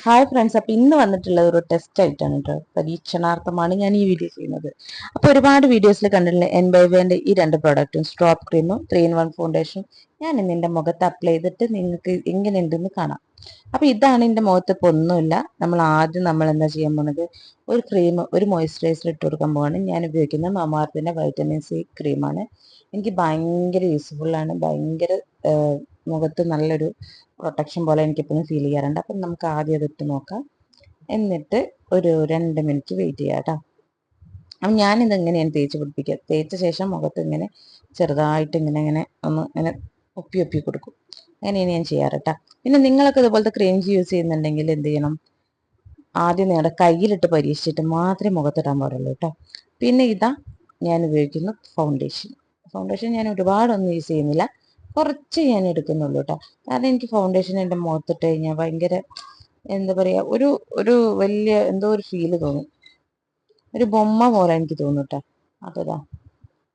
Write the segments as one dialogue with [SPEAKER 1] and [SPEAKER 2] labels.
[SPEAKER 1] Hi friends, അപ്പോൾ ഇന്ന് വന്നിട്ടുള്ള ഒരു ടെസ്റ്റ് ആയിട്ടാണ് കേട്ടോ. പരീക്ഷണാർത്ഥമാണ് ഞാൻ ഈ വീഡിയോ ചെയ്യുന്നത്. അപ്പോൾ ഒരുപാട് വീഡിയോസിൽ കണ്ടിട്ടുള്ള എൻബൈവേന്റെ ഈ രണ്ട് പ്രോഡക്റ്റും സ്ട്രോപ്പ് ക്രീമും 3-in-1 ഫൗണ്ടേഷനും ഞാൻ ഇന്ന് എൻ്റെ മുഖത്ത് അപ്ലൈ ചെയ്തിട്ട് നിങ്ങൾക്ക് എങ്ങനെയുണ്ടെന്ന് കാണാം. അപ്പോൾ ഇതാണ് എൻ്റെ മുഖത്ത്. ഇപ്പോൾ ഒന്നുമില്ല. നമ്മൾ എന്താ ചെയ്യാൻ പോകുന്നത്, ഒരു ക്രീം, ഒരു മോയ്സ്ചറൈസർ ഇട്ട് കൊടുക്കാൻ പോവാണ്. ഞാൻ ഉപയോഗിക്കുന്ന മമാഅർത്തിൻ്റെ വൈറ്റമിൻ സി ക്രീമാണ്. എനിക്ക് ഭയങ്കര യൂസ്ഫുള്ളാണ്. ഭയങ്കര മുഖത്ത് നല്ലൊരു പ്രൊട്ടക്ഷൻ പോലെ എനിക്കിപ്പോഴും ഫീൽ ചെയ്യാറുണ്ട്. അപ്പം നമുക്ക് ആദ്യം അതിട്ട് നോക്കാം. എന്നിട്ട് ഒരു 2 മിനിറ്റ് വെയിറ്റ് ചെയ്യാം കേട്ടോ. അപ്പം ഞാനിതെങ്ങനെയാണ് തേച്ച് പിടിപ്പിക്കുക. തേച്ച ശേഷം മുഖത്ത് ഇങ്ങനെ ചെറുതായിട്ട് ഇങ്ങനെ ഒപ്പി കൊടുക്കും. അങ്ങനെയാണ് ഞാൻ ചെയ്യാറ് കേട്ടോ. പിന്നെ നിങ്ങളൊക്കെ ഇതുപോലത്തെ ക്രീംസ് യൂസ് ചെയ്യുന്നുണ്ടെങ്കിൽ എന്ത് ചെയ്യണം, ആദ്യം നിങ്ങളുടെ കയ്യിലിട്ട് പരീക്ഷിച്ചിട്ട് മാത്രമേ മുഖത്തിടാൻ പാടുള്ളൂ കേട്ടോ. പിന്നെ ഇതാ ഞാൻ ഉപയോഗിക്കുന്ന ഫൗണ്ടേഷൻ ഞാൻ ഒരുപാടൊന്നും യൂസ് ചെയ്യുന്നില്ല, കുറച്ച് ഞാൻ എടുക്കുന്നുള്ളൂ കേട്ടോ. കാരണം എനിക്ക് ഫൗണ്ടേഷൻ എൻ്റെ മുഖത്തിട്ട് കഴിഞ്ഞാൽ ഭയങ്കര എന്താ പറയുക, ഒരു ഒരു വലിയ എന്തോ ഒരു ഫീല് തോന്നും, ഒരു ബൊമ്മ പോലെ എനിക്ക് തോന്നും കേട്ടോ. അപ്പോൾ ഇതാ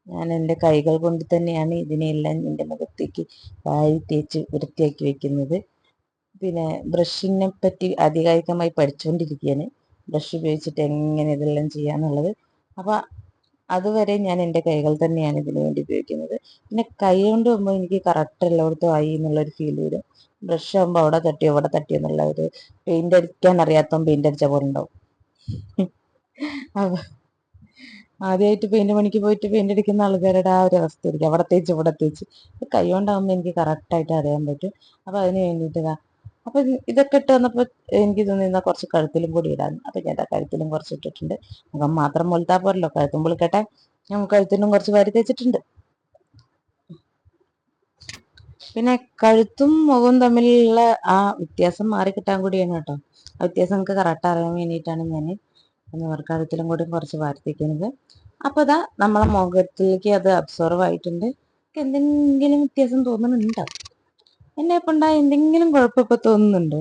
[SPEAKER 1] ഞാൻ എൻ്റെ കൈകൾ കൊണ്ട് തന്നെയാണ് ഇതിനെല്ലാം എൻ്റെ മുഖത്തേക്ക് വാരി തേച്ച് വൃത്തിയാക്കി വെക്കുന്നത്. പിന്നെ ബ്രഷിനെ പറ്റി അധികാരികമായി പഠിച്ചുകൊണ്ടിരിക്കുകയാണ്, ബ്രഷ് ഉപയോഗിച്ചിട്ട് എങ്ങനെ ഇതെല്ലാം ചെയ്യാന്നുള്ളത്. അപ്പോൾ അതുവരെ ഞാൻ എൻ്റെ കൈകൾ തന്നെയാണ് ഇതിനു വേണ്ടി ഉപയോഗിക്കുന്നത്. പിന്നെ കൈ കൊണ്ട് പോകുമ്പോൾ എനിക്ക് കറക്റ്റ് എല്ലായിടത്തും ആയി എന്നുള്ളൊരു ഫീൽ വരും. ബ്രഷ് ആകുമ്പോൾ അവിടെ തട്ടിയോ ഇവിടെ തട്ടിയോ എന്നുള്ള ഒരു പെയിന്റ് അടിക്കാൻ അറിയാത്തവൻ പെയിന്റ് അടിച്ച പോലെ ഉണ്ടാവും. അപ്പോൾ ആദ്യമായിട്ട് പെയിന്റ് പണിക്ക് പോയിട്ട് പെയിന്റ് അടിക്കുന്ന ആൾക്കാരുടെ ആ ഒരു അവസ്ഥ ആയിരിക്കും, അവിടെ തേച്ച് ഇവിടെ തേച്ച്. കൈ കൊണ്ടാകുമ്പോൾ എനിക്ക് കറക്റ്റായിട്ട് അറിയാൻ പറ്റും. അപ്പോൾ അതിന് വേണ്ടിയിട്ട് അപ്പൊ ഇതൊക്കെ ഇട്ട് വന്നപ്പോൾ എനിക്ക് തോന്നിയിരുന്ന കുറച്ച് കഴുത്തിലും കൂടി ഇടാൻ. അപ്പൊ ഞാൻ കഴുത്തിലും കുറച്ച് ഇട്ടിട്ടുണ്ട്. മുഖം മാത്രം മുഴുത്താ പോരല്ലോ, കഴുത്തും പൊളിക്കട്ടെ. ഞാൻ കഴുത്തിനും കുറച്ച് വാരി തേച്ചിട്ടുണ്ട്. പിന്നെ കഴുത്തും മുഖവും തമ്മിലുള്ള ആ വ്യത്യാസം മാറി കിട്ടാൻ കൂടിയാണ് കേട്ടോ. ആ വ്യത്യാസം നമുക്ക് കറക്റ്റ് അറിയാൻ വേണ്ടിയിട്ടാണ് ഞാൻ കഴുത്തിലും കൂടി കുറച്ച് വാരി തേക്കുന്നത്. അപ്പൊ ഇതാ നമ്മളെ മുഖത്തിലേക്ക് അത് അബ്സോർവ് ആയിട്ടുണ്ട്. എന്തെങ്കിലും വ്യത്യാസം തോന്നുന്നുണ്ടോ? എന്നെ കൊണ്ടായ എന്തെങ്കിലും കുഴപ്പമിപ്പോൾ തോന്നുന്നുണ്ടോ?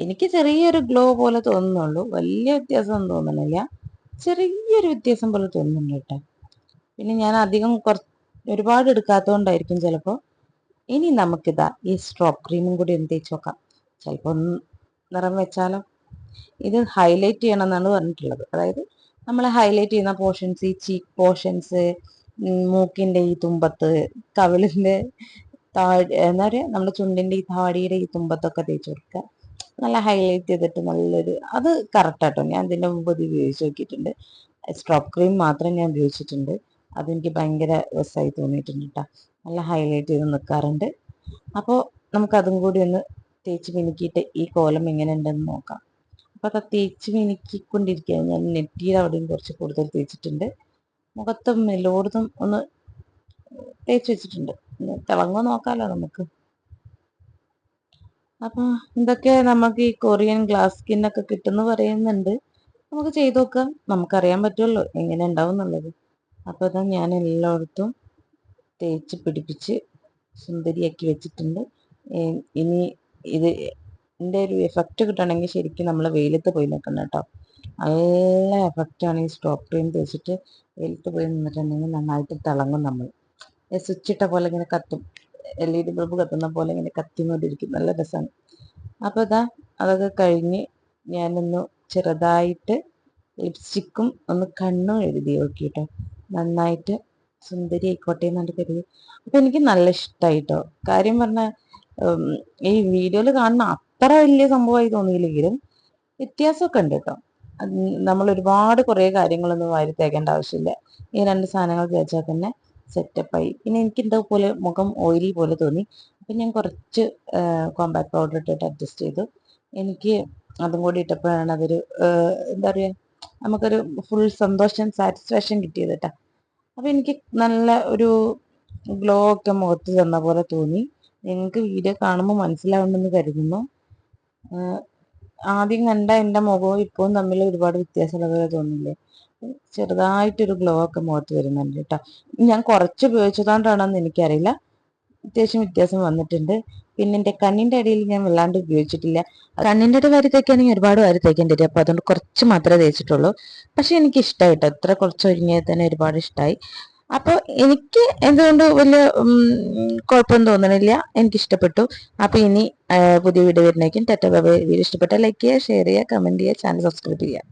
[SPEAKER 1] എനിക്ക് ചെറിയൊരു ഗ്ലോ പോലെ തോന്നുന്നുള്ളൂ, വലിയ വ്യത്യാസം തോന്നുന്നില്ല, ചെറിയൊരു വ്യത്യാസം പോലെ തോന്നുന്നുണ്ട് കേട്ടോ. പിന്നെ ഞാൻ അധികം ഒരുപാട് എടുക്കാത്തതുകൊണ്ടായിരിക്കും ചിലപ്പോൾ. ഇനി നമുക്കിതാ ഈ സ്ട്രോപ്പ് ക്രീമും കൂടി ഒന്ന് തേച്ച് നോക്കാം. ചിലപ്പോൾ ഒന്ന് നിറം വെച്ചാലോ. ഇത് ഹൈലൈറ്റ് ചെയ്യണം എന്നാണ് പറഞ്ഞിട്ടുള്ളത്. അതായത് നമ്മൾ ഹൈലൈറ്റ് ചെയ്യുന്ന പോർഷൻസ്, ഈ ചീക്ക് പോർഷൻസ്, മൂക്കിൻ്റെ ഈ തുമ്പത്ത്, കവിളിൻ്റെ എന്താ പറയുക, നമ്മുടെ ചുണ്ടിൻ്റെ ഈ താടിയുടെ ഈ തുമ്പത്തൊക്കെ തേച്ച് കൊടുക്കുക. നല്ല ഹൈലൈറ്റ് ചെയ്തിട്ട് നല്ലൊരു, അത് കറക്റ്റാട്ടോ. ഞാൻ ഇതിൻ്റെ മുമ്പ് ഇത് ഉപയോഗിച്ച് നോക്കിയിട്ടുണ്ട്. സ്ട്രോപ്പ് ക്രീം മാത്രം ഞാൻ ഉപയോഗിച്ചിട്ടുണ്ട്. അതെനിക്ക് ഭയങ്കര രസമായി തോന്നിയിട്ടുണ്ട് കേട്ടോ. നല്ല ഹൈലൈറ്റ് ചെയ്ത് നിൽക്കാറുണ്ട്. അപ്പോൾ നമുക്കതും കൂടി ഒന്ന് തേച്ച് മിനുക്കിയിട്ട് ഈ കോലം എങ്ങനെ ഉണ്ടെന്ന് നോക്കാം. അപ്പോൾ അത് തേച്ച് മിനുക്കിക്കൊണ്ടിരിക്കുകയാണ്. ഞാൻ നെറ്റിയുടെ അവിടെയും കുറച്ച് കൂടുതൽ തേച്ചിട്ടുണ്ട്. മുഖത്തും എല്ലായിടത്തും ഒന്ന് തേച്ച് വെച്ചിട്ടുണ്ട്. തിളങ്ങോ നോക്കാമല്ലോ നമുക്ക്. അപ്പം ഇതൊക്കെ നമുക്ക് ഈ കൊറിയൻ ഗ്ലാസ് സ്കിന്നൊക്കെ കിട്ടുമെന്ന് പറയുന്നുണ്ട്. നമുക്ക് ചെയ്ത് നോക്കാം, നമുക്കറിയാൻ പറ്റുമല്ലോ എങ്ങനെ ഉണ്ടാവും എന്നുള്ളത്. അപ്പോൾ ഇതാ ഞാൻ എല്ലായിടത്തും തേച്ച് പിടിപ്പിച്ച് സുന്ദരിയാക്കി വെച്ചിട്ടുണ്ട്. ഇനി ഇതിൻ്റെ ഒരു എഫക്റ്റ് കിട്ടണമെങ്കിൽ ശരിക്കും നമ്മൾ വെയിലത്ത് പോയി നിൽക്കണം കേട്ടോ. നല്ല എഫക്റ്റാണ് ഈ സ്ട്രോപ്പ് ക്രീം തേച്ചിട്ട് വെയിലത്ത് പോയി നിന്നിട്ടുണ്ടെങ്കിൽ നന്നായിട്ട് തിളങ്ങും. നമ്മൾ സ്വിച്ച് ഇട്ട പോലെ ഇങ്ങനെ കത്തും, LED ബൾബ് കത്തുന്ന പോലെ ഇങ്ങനെ കത്തിക്കൊണ്ടിരിക്കും, നല്ല രസമാണ്. അപ്പോൾ ഇതാ അതൊക്കെ കഴിഞ്ഞ് ഞാനൊന്ന് ചെറുതായിട്ട് ലിപ്സ്റ്റിക്കും ഒന്ന് കണ്ണും എഴുതി നോക്കിട്ടോ, നന്നായിട്ട് സുന്ദരി ആയിക്കോട്ടെ എന്നാണ് കരുതി. അപ്പം എനിക്ക് നല്ല ഇഷ്ടമായിട്ടോ. കാര്യം പറഞ്ഞാൽ ഈ വീഡിയോയിൽ കാണുന്ന അത്ര വലിയ സംഭവമായി തോന്നിയില്ലെങ്കിലും വ്യത്യാസമൊക്കെ ഉണ്ട് കേട്ടോ. നമ്മൾ ഒരുപാട് കുറേ കാര്യങ്ങളൊന്നും വാരി തേക്കേണ്ട ആവശ്യമില്ല. ഈ 2 സാധനങ്ങൾ തേച്ചാൽ തന്നെ സെറ്റപ്പായി. പിന്നെ എനിക്ക് എന്തോ പോലെ മുഖം ഓയിലി പോലെ തോന്നി. അപ്പം ഞാൻ കുറച്ച് കോമ്പാക്ട് പൗഡർ ഇട്ടിട്ട് അഡ്ജസ്റ്റ് ചെയ്തു. എനിക്ക് അതും കൂടി ഇട്ടപ്പോഴാണ് അതൊരു എന്താ പറയുക, നമുക്കൊരു ഫുൾ സന്തോഷം, സാറ്റിസ്ഫാക്ഷൻ കിട്ടിയത് കേട്ടോ. അപ്പം എനിക്ക് നല്ല ഒരു ഗ്ലോ ഒക്കെ മുഖത്ത് തന്ന പോലെ തോന്നി. നിങ്ങൾക്ക് വീഡിയോ കാണുമ്പോൾ മനസ്സിലാവുമെന്ന് കരുതുന്നു. ആദ്യം കണ്ട എൻ്റെ മുഖവും ഇപ്പവും തമ്മിൽ ഒരുപാട് വ്യത്യാസമുള്ള പോലെ തോന്നില്ലേ? ചെറുതായിട്ടൊരു ഗ്ലോ ഒക്കെ മുഖത്ത് വരുന്നുണ്ട് കേട്ടോ. ഞാൻ കുറച്ച് ഉപയോഗിച്ചതുകൊണ്ടാണെന്ന് എനിക്കറിയില്ല, അത്യാവശ്യം വ്യത്യാസം വന്നിട്ടുണ്ട്. പിന്നെ എൻ്റെ കണ്ണിൻ്റെ അടിയിൽ ഞാൻ വല്ലാണ്ട് ഉപയോഗിച്ചിട്ടില്ല. കണ്ണിൻ്റെ അടി വാരി തേക്കുകയാണെങ്കിൽ ഒരുപാട് വാരി തേക്കേണ്ടി വരും. അപ്പോൾ അതുകൊണ്ട് കുറച്ച് മാത്രമേ തേച്ചിട്ടുള്ളൂ. പക്ഷെ എനിക്ക് ഇഷ്ടമായി കേട്ടോ. ഇത്ര കുറച്ച് ഒരുങ്ങിയാൽ തന്നെ ഒരുപാട് ഇഷ്ടമായി. അപ്പോൾ എനിക്ക് എന്തുകൊണ്ട് വലിയ കുഴപ്പമൊന്നും തോന്നണില്ല, എനിക്ക് ഇഷ്ടപ്പെട്ടു. അപ്പൊ ഇനി പുതിയ വീഡിയോ വരുന്നേക്കും. Tata bye bye. വീഡിയോ ഇഷ്ടപ്പെട്ട ലൈക്ക് ചെയ്യുക, ഷെയർ ചെയ്യുക, കമന്റ് ചെയ്യുക, ചാനൽ സബ്സ്ക്രൈബ് ചെയ്യുക.